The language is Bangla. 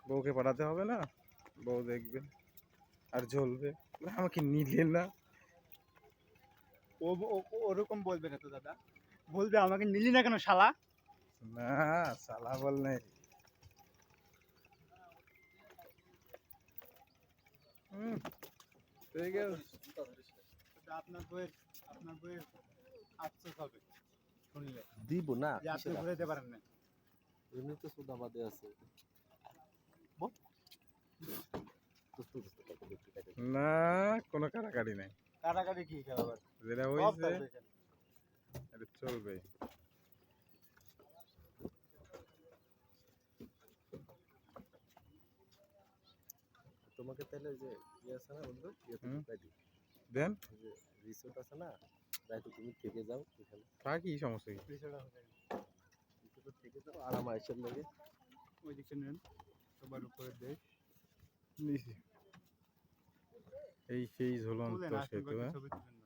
বউকে পাঠাতে হবে না, বউ দেখবে আর জ্বলবে, আমাকে নিলে না। ওরকম বলবে না তো দাদা, বলবে আমাকে নিলি না কেন শালা। না শালা বল নেই। ঠিক আছে, আপনার বইয়ের আফসোস হবে শুনলে দিব না, যে আপনি ঘুরাইতে পারেন না। এমনি তো সুদা বাদে আছে। না কোনো কাটাকাটি নাই, কাটাকাটি কি আবার, যেটা সব হয়েছে থাকবে এখানে। এটা চলবে। তোমাকে তাহলে যে ইয়ে আছে না বন্ধু, ইয়েতে ঢুকাই দিই। দেন যে রিসোর্ট আছে না, রাইতে তুমি থেকে যাও এখানে। তা কি সমস্যা কি? রিসোর্টে থেকে যাও আরাম আয়েশের লাগে। ওই দিকে নেন, সবার উপরে দেশ নিচে এই সেই ঝুলন্ত তুলেন, আসেন সেতু। কয়েকটা ছবি তুলেন।